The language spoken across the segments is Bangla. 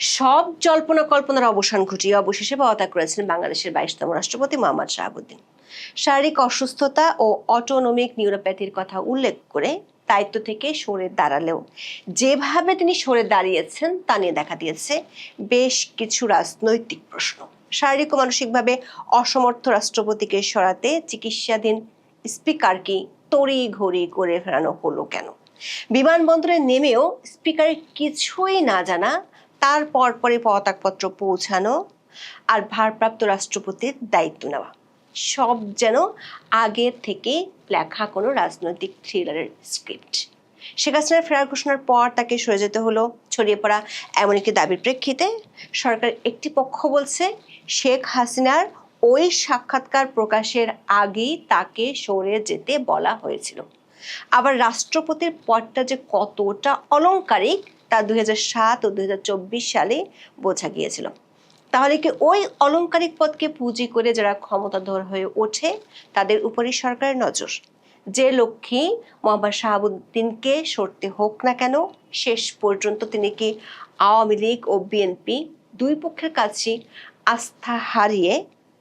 সব জল্পনা কল্পনার অবসান ঘটিয়ে অবশেষে পদত্যাগ করেছেন বাংলাদেশের 22তম রাষ্ট্রপতি মোহাম্মদ শাহাবুদ্দিন। শারীরিক অসুস্থতা ও অটোনমিক নিউরোপ্যাথির কথা উল্লেখ করে দায়িত্ব থেকে সরে দাঁড়ালেও যেভাবে তিনি সরে দাঁড়িয়েছেন তা নিয়ে দেখা দিয়েছে বেশ কিছু রাজনৈতিক প্রশ্ন। শারীরিক ও মানসিকভাবে অসমর্থ রাষ্ট্রপতিকে সরাতে চিকিৎসাধীন স্পিকারকে তড়িঘড়ি করে ফেরানো হলো কেন? বিমানবন্দরে নেমেও স্পিকারের কিছুই না জানা, তার পরপরে পদত্যাগপত্র পৌঁছানো আর ভারপ্রাপ্ত রাষ্ট্রপতির দায়িত্ব নেওয়া, সব যেন আগে থেকে লেখা কোনো রাজনৈতিক থ্রিলারের স্ক্রিপ্ট। শেখ হাসিনার ফেরার ঘোষণার পর তাকে সরে যেতে হলো ছড়িয়ে পড়া এমন একটি দাবির প্রেক্ষিতে সরকার একটি পক্ষ বলছে শেখ হাসিনার ওই সাক্ষাৎকার প্রকাশের আগেই তাকে সরে যেতে বলা হয়েছিল। আবার রাষ্ট্রপতির পদটা যে কতটা অলংকারিক তা 2007 ও 2024 সালে বোঝা গিয়েছিল। তাহলে কি ওই অলংকারিক পদকে পুঁজি করে যারা ক্ষমতাধর হয়ে ওঠে তাদের উপরই সরকারের নজর? যে লক্ষ্যে মোহাম্মদ শাহাবুদ্দিনকে সরতে হোক না কেন, শেষ পর্যন্ত তিনি কি আওয়ামী লীগ ও বিএনপি দুই পক্ষের কাছে আস্থা হারিয়ে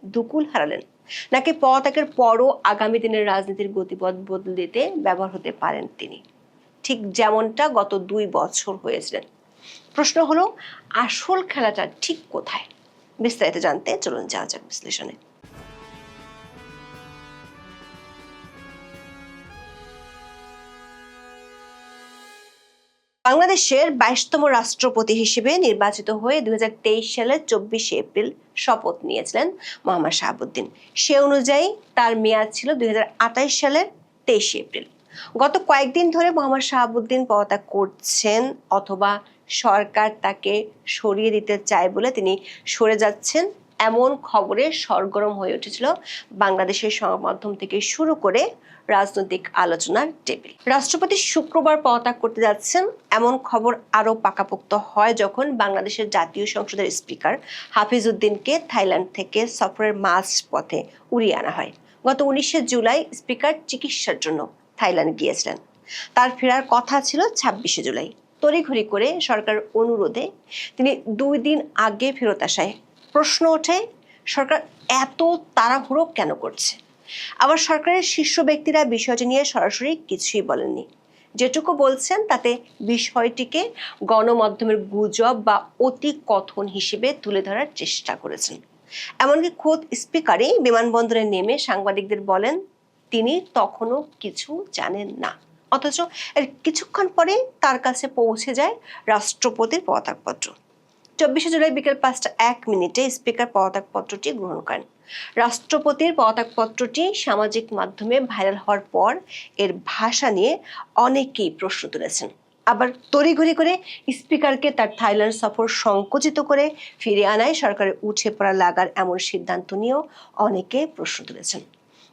দুকুল হারালেন, নাকি পদত্যাগের পরও আগামী দিনের রাজনীতির গতিপথ বদলে দিতে ব্যবহার হতে পারেন তিনি, ঠিক যেমনটা গত 2 বছর হয়েছিলেন? প্রশ্ন হলো, আসল খেলাটা ঠিক কোথায়? বিস্তারিত জানতে চলুন যাওয়া যাক বিশ্লেষণে। বাংলাদেশের 22তম রাষ্ট্রপতি হিসেবে নির্বাচিত হয়ে 2023 সালের 24 এপ্রিল শপথ নিয়েছিলেন মোহাম্মদ শাহাবুদ্দিন। সে অনুযায়ী তার মেয়াদ ছিল 2028 সালের 23 এপ্রিল। গত কয়েকদিন ধরে মোহাম্মদ শাহাবুদ্দিন পদত্যাগ করছেন অথবা সরকার তাকে সরিয়ে দিতে চায় বলে তিনি সরে যাচ্ছেন, এমন খবরে সরগরম হয়ে উঠেছিল বাংলাদেশের সংবাদ মাধ্যম থেকে শুরু করে রাজনৈতিক আলোচনার টেবিল। রাষ্ট্রপতি শুক্রবার পদত্যাগ করতে যাচ্ছেন এমন খবর আরো পাকাপোক্ত হয় যখন বাংলাদেশের জাতীয় সংসদের স্পিকার হাফিজ উদ্দিনকে থাইল্যান্ড থেকে সফরের মাঝ পথে উড়িয়ে আনা হয়। গত 19 জুলাই স্পিকার চিকিৎসার জন্য থাইল্যান্ড গিয়েছিলেন। তার ফেরার কথা ছিল 26 জুলাই। তড়িঘড়ি করে সরকার অনুরোধে তিনি 2 দিন আগে ফেরত আসায় প্রশ্ন ওঠে, সরকার এত তাড়াহুড়ো কেন করছে? আবার সরকারের শীর্ষ ব্যক্তিরা বিষয়টি নিয়ে সরাসরি কিছুই বলেননি। যেটুকু বলছেন তাতে বিষয়টিকে গণমাধ্যমের গুজব বা অতি কথন হিসেবে তুলে ধরার চেষ্টা করেছেন। এমনকি খোদ স্পিকারই বিমানবন্দরে নেমে সাংবাদিকদের বলেন তিনি তখনও কিছু জানেন না, অথচ এর কিছুক্ষণ পরে তার কাছে পৌঁছে যায় রাষ্ট্রপতির পদত্যাগপত্র। 24 জুলাই বিকেল 5:01 স্পিকার পদত্যাগপত্রটি গ্রহণ করেন। রাষ্ট্রপতির পদত্যাগপত্রটি সামাজিক মাধ্যমে ভাইরাল হওয়ার পর এর ভাষা নিয়ে অনেকেই প্রশ্ন তুলেছেন। আবার তড়িঘড়ি করে স্পিকারকে তার থাইল্যান্ড সফর সংকুচিত করে ফিরে আনায় সরকারের উঠে পড়া লাগার এমন সিদ্ধান্ত নিয়েও অনেকে প্রশ্ন তুলেছেন।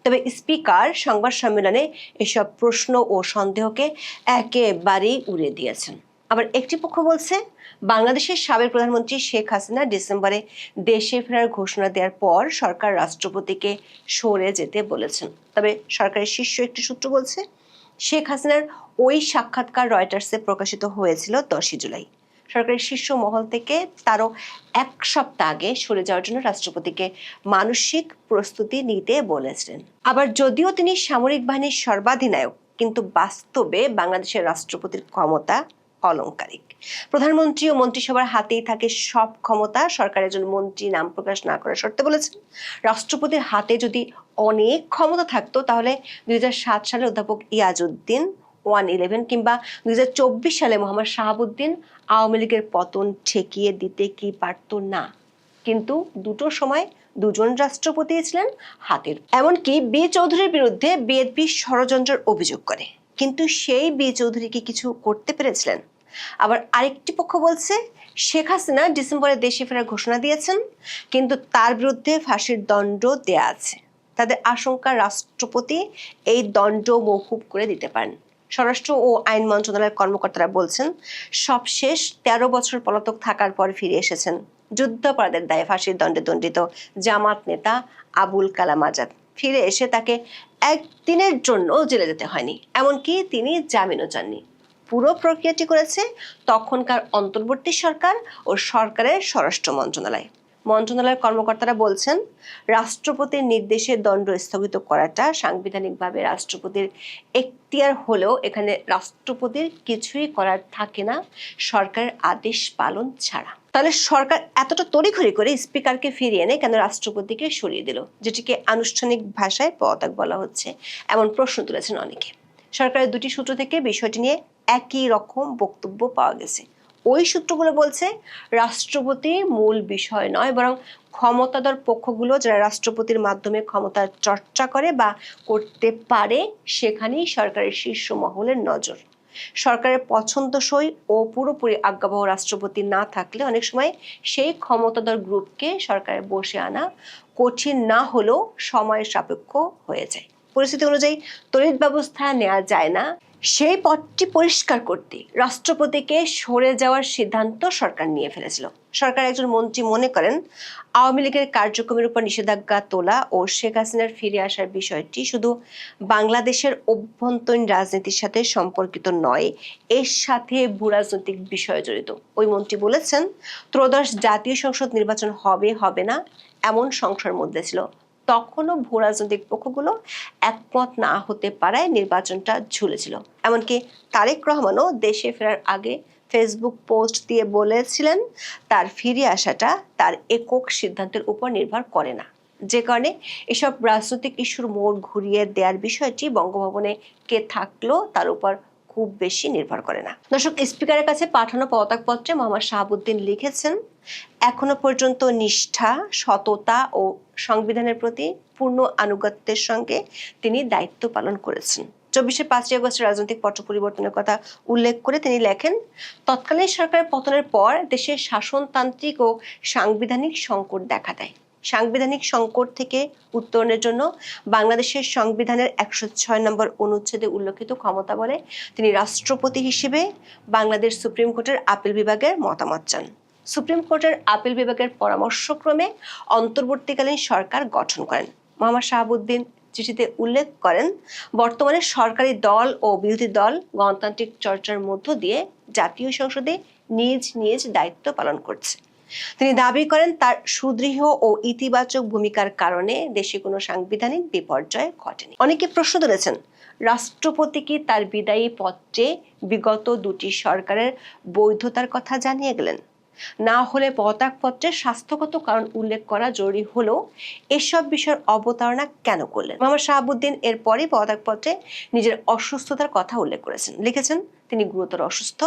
তবে স্পিকার সংবাদ সম্মেলনে এসব প্রশ্ন ও সন্দেহকে একেবারেই উড়িয়ে দিয়েছেন। আবার একটি পক্ষ বলছে বাংলাদেশের সাবেক প্রধানমন্ত্রী শেখ হাসিনা ডিসেম্বরে দেশে ফেরার ঘোষণা দেওয়ার পর সরকার রাষ্ট্রপতিকে সরে যেতে বলেছেন। তবে সরকারের শীর্ষ একটি সূত্র বলছে শেখ হাসিনার ওই সাক্ষাৎকার রয়টার্সে প্রকাশিত হয়েছিল 10 জুলাই। সরকারের শীর্ষ মহল থেকে তারও 1 সপ্তাহ আগে সরে যাওয়ার জন্য রাষ্ট্রপতিকে মানসিক প্রস্তুতি নিতে বলেছিলেন। আবার যদিও তিনি সামরিক বাহিনীর সর্বাধিনায়ক, কিন্তু বাস্তবে বাংলাদেশের রাষ্ট্রপতির ক্ষমতা অলংকারিক। প্রধানমন্ত্রী ও মন্ত্রিসভার হাতেই থাকে সব ক্ষমতা। সরকারের একজন মন্ত্রী নাম প্রকাশ না করার শর্তে বলেছেন, রাষ্ট্রপতির হাতে যদি অনেক ক্ষমতা থাকতো তাহলে 2007 সালে অধ্যাপক ইয়াজউদ্দিন 111 কিংবা 2024 সালে মোহাম্মদ শাহাবুদ্দিন আওয়ামী লীগের পতন ঠেকিয়ে দিতে কি পারত না? কিন্তু দুটো সময় দুজন রাষ্ট্রপতি ছিলেন হাতের। এমনকি বি চৌধুরীর বিরুদ্ধে বিএনপি ষড়যন্ত্রের অভিযোগ করে, কিন্তু সেই বি চৌধুরী কি কিছু করতে পেরেছিলেন? আবার আরেকটি পক্ষ বলছে শেখ হাসিনা ডিসেম্বরে দেশে ফেরার ঘোষণা দিয়েছেন, কিন্তু তার বিরুদ্ধে ফাঁসির দণ্ড দেয়া আছে। তাদের আশঙ্কা রাষ্ট্রপতি এই দণ্ড মওকুফ করে দিতে পারেন। স্বরাষ্ট্র ও আইন মন্ত্রণালয়ের কর্মকর্তারা বলছেন সবশেষ 13 বছর পলাতক থাকার পর ফিরে এসেছেন যুদ্ধাপরাধের দায়ে ফাঁসির দণ্ডে দণ্ডিত জামাত নেতা আবুল কালাম আজাদ। ফিরে এসে তাকে একদিনের জন্য জেলে যেতে হয়নি, এমনকি তিনি জামিনও চাননি। পুরো প্রক্রিয়াটি করেছে তখনকার অন্তর্বর্তী সরকার ও সরকারের স্বরাষ্ট্র মন্ত্রণালয়। মন্ত্রণালয়ের কর্মকর্তারা বলছেন, রাষ্ট্রপতির নির্দেশে দণ্ড স্থগিত করাটা সাংবিধানিকভাবে রাষ্ট্রপতির এখতিয়ার হলেও এখানে রাষ্ট্রপতির কিছুই করার থাকে না সরকারের আদেশ পালন ছাড়া। তাহলে সরকার এতটা তড়িঘড়ি করে স্পিকারকে ফিরিয়ে এনে কেন রাষ্ট্রপতিকে সরিয়ে দিল, যেটিকে আনুষ্ঠানিক ভাষায় পদত্যাগ বলা হচ্ছে, এমন প্রশ্ন তুলেছেন অনেকে। সরকারের দুটি সূত্র থেকে বিষয়টি নিয়ে একই রকম বক্তব্য পাওয়া গেছে। ওই সূত্রগুলো বলছে, রাষ্ট্রপতি মূল বিষয় নয়, বরং ক্ষমতাধর পক্ষগুলো যারা রাষ্ট্রপতির মাধ্যমে ক্ষমতার চর্চা করে বা করতে পারে সেখানেই সরকারের শীর্ষ মহলের নজর। সরকারের পছন্দসই ও পুরোপুরি আজ্ঞাবহ রাষ্ট্রপতি না থাকলে অনেক সময় সেই ক্ষমতাধর গ্রুপকে সরকারে বসে আনা কঠিন না হলেও সময় সাপেক্ষ হয়ে যায়। পরিস্থিতি অনুযায়ী তড়িৎ ব্যবস্থা নেওয়া যায় না, সেই পথটি পরিষ্কার করতে রাষ্ট্রপতিকে সরে যাওয়ার সিদ্ধান্ত সরকার নিয়ে ফেলেছিল। সরকার একজন মন্ত্রী মনে করেন, আওয়ামী লীগের কার্যক্রমের উপর নিষেধাজ্ঞা তোলা ও শেখ হাসিনার ফিরে আসার বিষয়টি শুধু বাংলাদেশের অভ্যন্তরীণ রাজনীতির সাথে সম্পর্কিত নয়, এর সাথে ভূরাজনৈতিক বিষয় জড়িত। ওই মন্ত্রী বলেছেন, ত্রয়োদশ জাতীয় সংসদ নির্বাচন হবে না এমন সংশয়ের মধ্যে ছিল। তখনও ভূরাজনৈতিক পক্ষগুলো একমত না হতে পারায় নির্বাচনটা ঝুলেছিল। এমনকি তারেক রহমানও দেশে ফেরার আগে ফেসবুক পোস্ট দিয়ে বলেছিলেন, তার ফিরে আসাটা তার একক সিদ্ধান্তের উপর নির্ভর করে না। যে কারণে এসব রাজনৈতিক ইস্যুর মোড় ঘুরিয়ে দেওয়ার বিষয়টি বঙ্গভবনে কে থাকলো তার উপর খুব বেশি নির্ভর করে না। দর্শক, স্পিকারের কাছে পাঠানো পদত্যাগপত্রে মোহাম্মদ শাহাবুদ্দিন লিখেছেন, এখনো পর্যন্ত নিষ্ঠা, সততা ও সংবিধানের প্রতি পূর্ণ আনুগত্যের সঙ্গে তিনি দায়িত্ব পালন করেছেন। 5 আগস্টের রাজনৈতিক পট পরিবর্তনের কথা উল্লেখ করে তিনি লেখেন, তৎকালীন সরকারের পতনের পর দেশের শাসনতান্ত্রিক ও সাংবিধানিক সংকট দেখা দেয়। সাংবিধানিক সংকট থেকে উত্তরণের জন্য বাংলাদেশের সংবিধানের 106 নম্বর অনুচ্ছেদে উল্লেখিত ক্ষমতা বলে তিনি রাষ্ট্রপতি হিসেবে বাংলাদেশ সুপ্রিম কোর্টের আপিল বিভাগের মতামত চান। সুপ্রিম কোর্টের আপিল বিভাগের পরামর্শক্রমে অন্তর্বর্তীকালীন সরকার গঠন করেন। মোহাম্মদ শাহাবুদ্দিন চিঠিতে উল্লেখ করেন, বর্তমানে সরকারি দল ও বিরোধী দল গণতান্ত্রিক চর্চার মধ্য দিয়ে জাতীয় সংসদে নিজ নিজ দায়িত্ব পালন করছে। তিনি দাবি করেন, তার সুদৃঢ় ও ইতিবাচক ভূমিকার কারণে দেশে কোনো সাংবিধানিক বিপর্যয় ঘটেনি। অনেকে প্রশ্ন তুলেছেন, রাষ্ট্রপতি কি তার বিদায়ী পত্রে বিগত দুটি সরকারের বৈধতার কথা জানিয়ে গেলেন? না হলে পদত্যাগপত্রে স্বাস্থ্যগত কারণ উল্লেখ করা জরুরি হলেও এসব বিষয়ের অবতারণা কেন করলেন? মোহাম্মদ শাহাবুদ্দিন এরপরই পদত্যাগপত্রে নিজের অসুস্থতার কথা উল্লেখ করেছেন। লিখেছেন, তিনি গুরুতর অসুস্থ,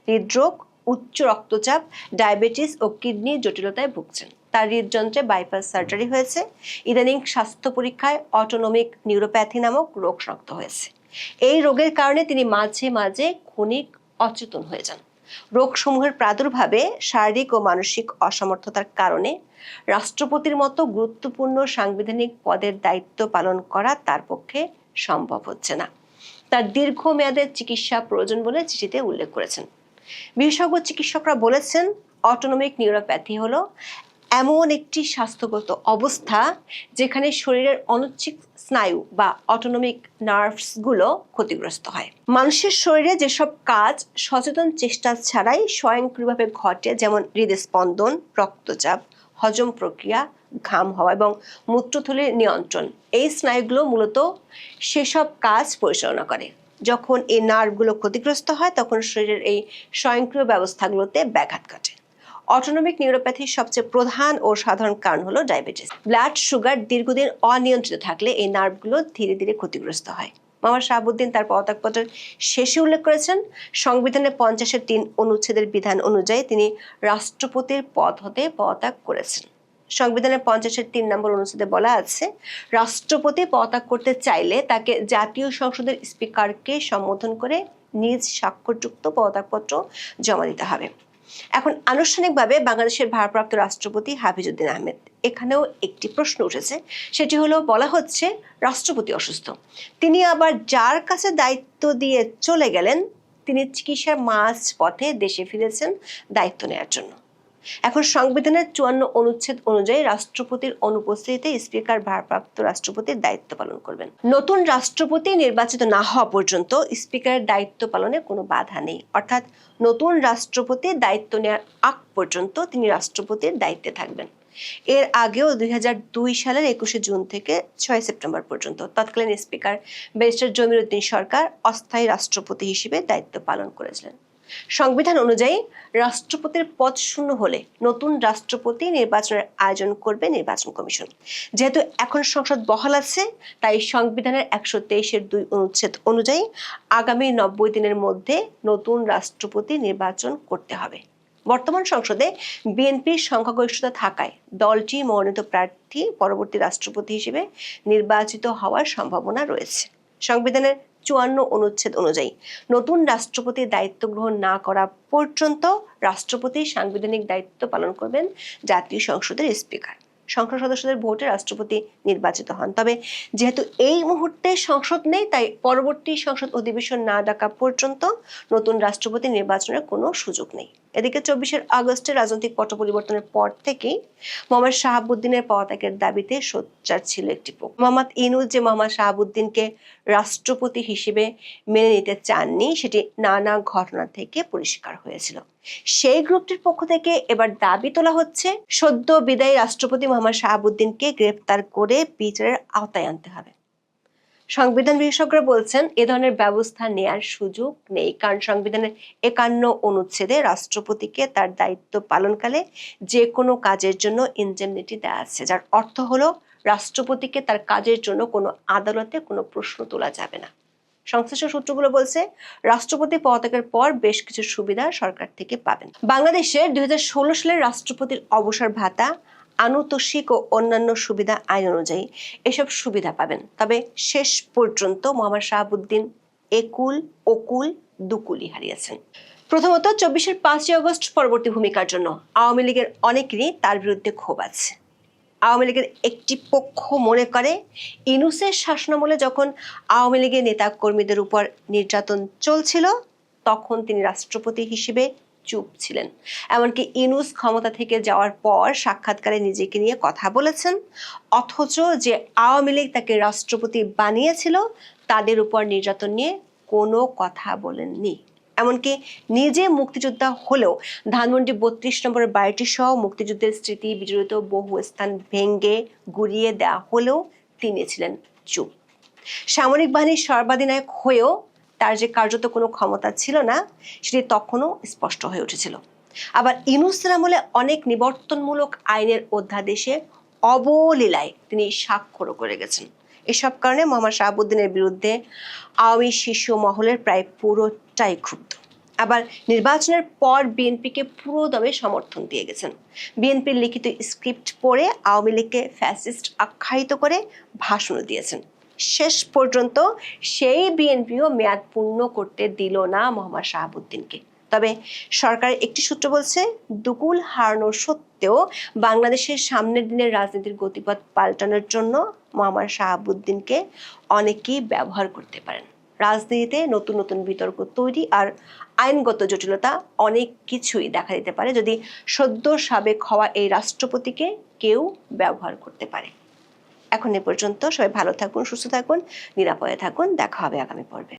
হৃদরোগ, উচ্চ রক্তচাপ, ডায়াবেটিস ও কিডনি জটিলতায় ভুগছেন। তার হৃদযন্ত্রে বাইপাস সার্জারি হয়েছে। ইদানিং স্বাস্থ্য পরীক্ষায় অটোনমিক নিউরোপ্যাথি নামক রোগ শনাক্ত হয়েছে। এই রোগের কারণে তিনি মাঝে মাঝে ক্ষণিক অচেতন হয়ে যান। রোগসমূহের প্রাদুর্ভাবে শারীরিক ও মানসিক অসমর্থতার কারণে রাষ্ট্রপতির মতো গুরুত্বপূর্ণ সাংবিধানিক পদের দায়িত্ব পালন করা তার পক্ষে সম্ভব হচ্ছে না। তার দীর্ঘমেয়াদের চিকিৎসা প্রয়োজন বলে চিঠিতে উল্লেখ করেছেন। বিশেষজ্ঞ চিকিৎসকরা বলেছেন, অটোনমিক নিউরোপ্যাথি হলো এমন একটি স্বাস্থ্যগত অবস্থা যেখানে শরীরের অনৈচ্ছিক স্নায়ু বা অটোনমিক নার্ভসগুলো ক্ষতিগ্রস্ত হয়। মানুষের শরীরে যেসব কাজ সচেতন চেষ্টা ছাড়াই স্বয়ংক্রিয়ভাবে ঘটে, যেমন হৃদস্পন্দন, রক্তচাপ, হজম প্রক্রিয়া, ঘাম হওয়া এবং মূত্রথলির নিয়ন্ত্রণ, এই স্নায়ুগুলো মূলত সেসব কাজ পরিচালনা করে। যখন এই নার্ভগুলো ক্ষতিগ্রস্ত হয় তখন শরীরের এই স্বয়ংক্রিয় ব্যবস্থাগুলোতে ব্যাঘাত ঘটে। অটোনমিক নিউরোপ্যাথির সবচেয়ে প্রধান ও সাধারণ কারণ হলো ডায়াবেটিস। ব্লাড সুগার দীর্ঘদিন অনিয়ন্ত্রিত থাকলে এই নার্ভগুলো ধীরে ধীরে ক্ষতিগ্রস্ত হয়। মোহাম্মদ শাহাবুদ্দিন তার পদত্যাগপত্রের শেষে উল্লেখ করেছেন, সংবিধানের 50-3 অনুচ্ছেদের বিধান অনুযায়ী তিনি রাষ্ট্রপতির পদ হতে পদত্যাগ করেছেন। সংবিধানের 50-3 নম্বর অনুচ্ছেদে বলা আছে, রাষ্ট্রপতি পদত্যাগ করতে চাইলে তাকে জাতীয় সংসদের স্পিকারকে সম্বোধন করে নিজ স্বাক্ষরযুক্ত পদত্যাগপত্র জমা দিতে হবে। এখন আনুষ্ঠানিকভাবে বাংলাদেশের ভারপ্রাপ্ত রাষ্ট্রপতি হাফিজউদ্দিন আহমেদ, এখানেও একটি প্রশ্ন উঠেছে। সেটি হলো, বলা হচ্ছে রাষ্ট্রপতি অসুস্থ, তিনি আবার যার কাছে দায়িত্ব দিয়ে চলে গেলেন তিনি চিকিৎসার মাঝ পথে দেশে ফিরেছেন দায়িত্ব নেওয়ার জন্য। এখন সংবিধানের 54 অনুচ্ছেদ অনুযায়ী রাষ্ট্রপতির অনুপস্থিতিতে স্পিকার ভারপ্রাপ্ত রাষ্ট্রপতির দায়িত্ব পালন করবেন। নতুন রাষ্ট্রপতি নির্বাচিত না হওয়া পর্যন্ত স্পিকারের দায়িত্ব পালনে কোনো বাধা নেই, অর্থাৎ নতুন রাষ্ট্রপতি দায়িত্ব নেওয়ার আগ পর্যন্ত তিনি রাষ্ট্রপতির দায়িত্বে থাকবেন। এর আগেও 2002 সালের 21শে জুন থেকে 6 সেপ্টেম্বর পর্যন্ত তৎকালীন স্পিকার ব্যারিস্টার জমির উদ্দিন সরকার অস্থায়ী রাষ্ট্রপতি হিসেবে দায়িত্ব পালন করেছিলেন। সংবিধান অনুযায়ী রাষ্ট্রপতির পদ শূন্য হলে নতুন রাষ্ট্রপতি নির্বাচনের আয়োজন করবে নির্বাচন কমিশন। যেহেতু এখন সংসদ বহাল আছে, তাই সংবিধানের 123-2 অনুচ্ছেদ অনুযায়ী আগামী 90 দিনের মধ্যে নতুন রাষ্ট্রপতি নির্বাচন করতে হবে। বর্তমান সংসদে বিএনপির সংখ্যাগরিষ্ঠতা থাকায় দলটি মনোনীত প্রার্থী পরবর্তী রাষ্ট্রপতি হিসেবে নির্বাচিত হওয়ার সম্ভাবনা রয়েছে। সংবিধানের 54 অনুচ্ছেদ অনুযায়ী নতুন রাষ্ট্রপতির দায়িত্ব গ্রহণ না করা পর্যন্ত রাষ্ট্রপতি সাংবিধানিক দায়িত্ব পালন করবেন জাতীয় সংসদের স্পিকার। সংসদ সদস্যদের ভোটে রাষ্ট্রপতি নির্বাচিত হন। তবে যেহেতু এই মুহূর্তে সংসদ নেই, তাই পরবর্তী সংসদ অধিবেশন না ডাকা পর্যন্ত নতুন রাষ্ট্রপতি নির্বাচনের কোনো সুযোগ নেই। এদিকে 24 আগস্টের রাজনৈতিক পট পরিবর্তনের পর থেকেই মোহাম্মদ শাহাবুদ্দিনের পদত্যাগের দাবিতে সোচ্চার ছিল একটি পক্ষ। মোহাম্মদ ইউনূস যে মোহাম্মদ শাহাবুদ্দিনকে রাষ্ট্রপতি হিসেবে মেনে নিতে চাননি, সেটি নানা ঘটনা থেকে পরিষ্কার হয়েছিল। সেই গ্রুপটির পক্ষ থেকে এবার দাবি তোলা হচ্ছে সদ্য বিদায়ী রাষ্ট্রপতি মোহাম্মদ শাহাবুদ্দিনকে গ্রেপ্তার করে বিচারের আওতায় আনতে হবে। সংবিধান বিশেষজ্ঞরা বলছেন এ ধরনের ব্যবস্থা নেয়ার সুযোগ নেই, কারণ সংবিধানের 51 অনুচ্ছেদে রাষ্ট্রপতিকে তার দায়িত্ব পালনকালে যে কোনো কাজের জন্য ইনডেমনিটি দেওয়া আছে, যার অর্থ হলো রাষ্ট্রপতিকে তার কাজের জন্য কোনো আদালতে কোনো প্রশ্ন তোলা যাবে না। সংশ্লিষ্ট সূত্রগুলো বলছে রাষ্ট্রপতি পদত্যাগের পর বেশ কিছু সুবিধা সরকার থেকে পাবেন। বাংলাদেশের 2016 সালের রাষ্ট্রপতির অবসর ভাতা, আনুতোষিক ও অন্যান্য সুবিধা আইন অনুযায়ী এসব সুবিধা পাবেন। তবে শেষ পর্যন্ত মোহাম্মদ শাহাবুদ্দিন একুল ওকুল দুকুলি হারিয়েছেন। প্রথমত 24-এর 5 আগস্ট পরবর্তী ভূমিকার জন্য আওয়ামী লীগের অনেকেরই তার বিরুদ্ধে ক্ষোভ আছে। আওয়ামী লীগের একটি পক্ষ মনে করে ইউনূসের শাসনামলে যখন আওয়ামী লীগের নেতা কর্মীদের উপর নির্যাতন চলছিল তখন তিনি রাষ্ট্রপতি হিসেবে চুপ ছিলেন। এমনকি ইউনূস ক্ষমতা থেকে যাওয়ার পর সাক্ষাৎকারে নিজেকে নিয়ে কথা বলেছেন, অথচ যে আওয়ামী লীগ তাকে রাষ্ট্রপতি বানিয়েছিল তাদের উপর নির্যাতন নিয়ে কোনো কথা বলেননি। এমনকি নিজে মুক্তিযোদ্ধা হলেও ধানমন্ডি 32 নম্বরের বাড়িটি সহ মুক্তিযুদ্ধের স্মৃতি বিজড়িত বহু স্থান ভেঙে গুড়িয়ে দেওয়া হলেও তিনি ছিলেন চুপ। সামরিক বাহিনীর সর্বাধিনায়ক হয়েও তার যে কার্যত কোনো ক্ষমতা ছিল না, সেটি তখনও স্পষ্ট হয়ে উঠেছিল। আবার ইউনূসের আমলে অনেক নিবর্তনমূলক আইনের অধ্যাদেশে অবলীলায় তিনি স্বাক্ষরও করে গেছেন। এসব কারণে মোহাম্মদ শাহাবুদ্দিনের বিরুদ্ধে আওয়ামী শীর্ষ মহলের প্রায় পুরোটাই ক্ষুব্ধ। আবার নির্বাচনের পর বিএনপিকে পুরো দমে সমর্থন দিয়ে গেছেন। বিএনপির লিখিত স্ক্রিপ্ট পড়ে আওয়ামী লীগকে ফ্যাসিস্ট আখ্যায়িত করে ভাষণও দিয়েছেন। শেষ পর্যন্ত সেই বিএনপিও মেয়াদ পূর্ণ করতে দিল না মোহাম্মদ শাহাবুদ্দিনকে। তবে সরকারের একটি সূত্র বলছে দুকুল হারানো সত্ত্বেও বাংলাদেশের সামনের দিনের রাজনীতির গতিপথ পাল্টানোর জন্য মোহাম্মদ শাহাবুদ্দিনকে অনেকেই ব্যবহার করতে পারেন। রাজনীতিতে নতুন নতুন বিতর্ক তৈরি আর আইনগত জটিলতা অনেক কিছুই দেখা দিতে পারে যদি সদ্য সাবেক হওয়া এই রাষ্ট্রপতিকে কেউ ব্যবহার করতে পারে। এখন এ পর্যন্ত। সবাই ভালো থাকুন, সুস্থ থাকুন, নিরাপদে থাকুন। দেখা হবে আগামী পর্বে।